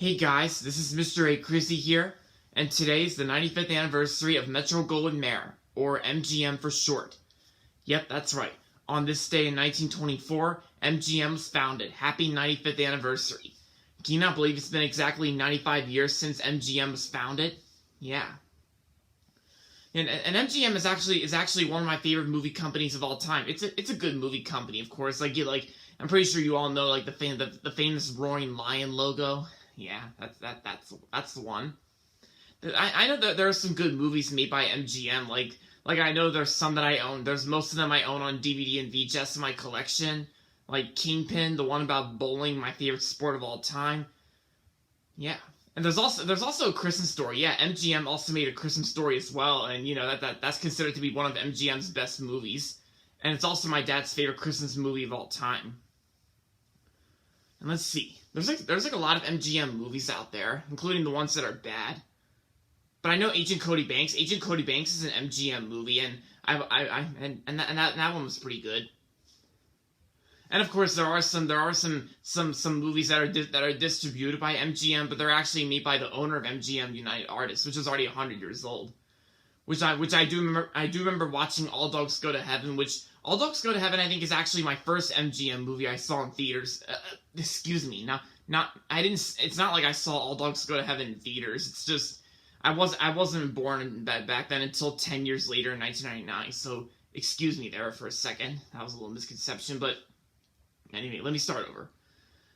Hey guys, this is Mr. A. Crizzy here, and today's the 95th anniversary of Metro-Goldwyn-Mayer, or MGM for short. Yep, that's right. On this day in 1924, MGM was founded. Happy 95th anniversary. Can you not believe it's been exactly 95 years since MGM was founded? Yeah. And MGM is actually one of my favorite movie companies of all time. It's a good movie company, of course. I'm pretty sure you all know the famous roaring lion logo. Yeah, that's the one. I know that there are some good movies made by MGM. Like I know there's some that I own. There's most of them I own on DVD and VHS in my collection. Like Kingpin, the one about bowling, my favorite sport of all time. Yeah. And there's also a Christmas Story. Yeah, MGM also made a Christmas Story as well, and you know that's considered to be one of MGM's best movies. And it's also my dad's favorite Christmas movie of all time. And let's see. There's a lot of MGM movies out there, including the ones that are bad. But I know Agent Cody Banks. Agent Cody Banks is an MGM movie, and that one was pretty good. And of course, there are some movies that are distributed by MGM, but they're actually made by the owner of MGM United Artists, which is already 100 years old. Which I do remember watching All Dogs Go to Heaven, which All Dogs Go to Heaven I think is actually my first MGM movie I saw in theaters. Excuse me, it's not like I saw All Dogs Go to Heaven in theaters. It's just I wasn't born back then until 10 years later in 1999. So excuse me there for a second. That was a little misconception, but anyway, let me start over.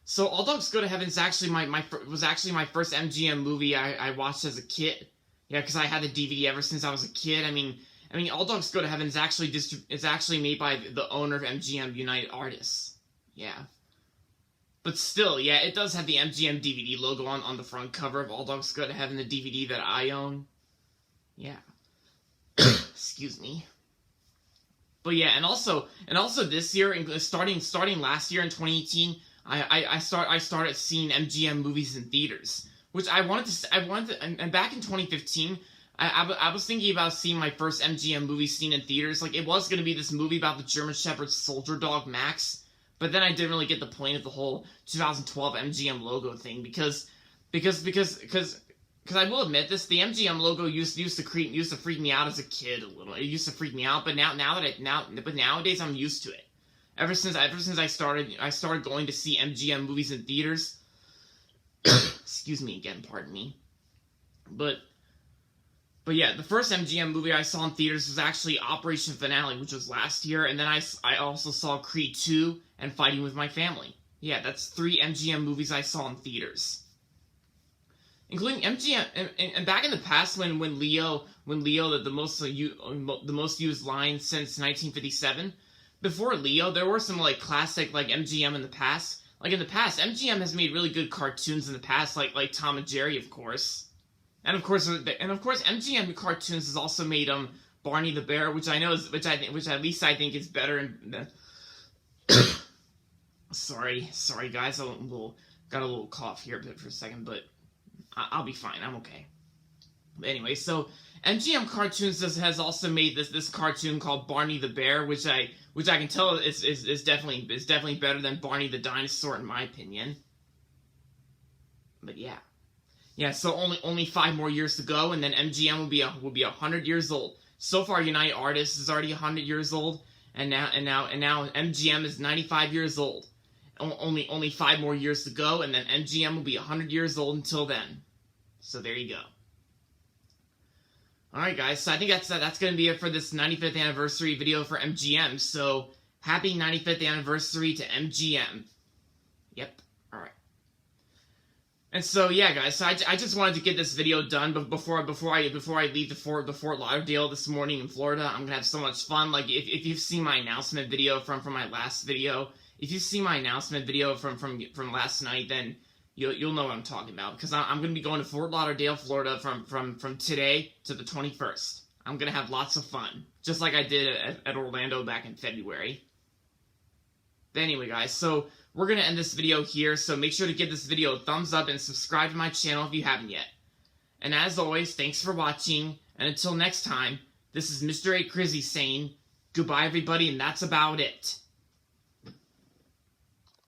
So All Dogs Go to Heaven is actually was actually my first MGM movie I watched as a kid. Yeah, because I had the DVD ever since I was a kid. I mean, All Dogs Go to Heaven is actually made by the owner of MGM United Artists. Yeah. But still, yeah, it does have the MGM DVD logo on the front cover of All Dogs Go to Heaven, the DVD that I own. Yeah. Excuse me. But yeah, and also this year, starting last year in 2018, I started seeing MGM movies in theaters, which I wanted to, and back in 2015, I was thinking about seeing my first MGM movie seen in theaters. Like, it was going to be this movie about the German Shepherd soldier dog Max, but then I didn't really get the point of the whole 2012 MGM logo thing because I will admit this, the MGM logo used to freak me out as a kid a little. It used to freak me out, but nowadays I'm used to it. Ever since I started going to see MGM movies in theaters. Excuse me again, pardon me. But yeah, the first MGM movie I saw in theaters was actually Operation Finale, which was last year, and then I also saw Creed 2 and Fighting with My Family. Yeah, that's 3 MGM movies I saw in theaters. Including MGM, and back in the past when Leo, the most used line since 1957, before Leo, there were some classic MGM in the past. Like in the past, MGM has made really good cartoons in the past, like Tom and Jerry, of course. And of course, MGM cartoons has also made Barney the Bear, which at least I think is better. Sorry guys, got a little cough here for a second, but I'll be fine. I'm okay. But anyway, so MGM Cartoons has also made this cartoon called Barney the Bear, which I can tell is definitely better than Barney the Dinosaur in my opinion. But yeah. Yeah, so only 5 more years to go, and then MGM will be 100 years old. So far, United Artists is already 100 years old, and now MGM is 95 years old. Only 5 more years to go, and then MGM will be 100 years old until then. So there you go. All right, guys. So I think that's going to be it for this 95th anniversary video for MGM. So happy 95th anniversary to MGM. Yep. And so yeah, guys. So I just wanted to get this video done, but before I leave the Fort Lauderdale this morning in Florida, I'm gonna have so much fun. Like if you've seen my announcement video from my last video, if you've seen my announcement video from last night, then you'll know what I'm talking about, because I'm gonna be going to Fort Lauderdale, Florida from today to the 21st. I'm gonna have lots of fun, just like I did at Orlando back in February. But anyway, guys, so we're going to end this video here, so make sure to give this video a thumbs up and subscribe to my channel if you haven't yet. And as always, thanks for watching, and until next time, this is Mr. A. Crizzy saying, goodbye everybody, and that's about it.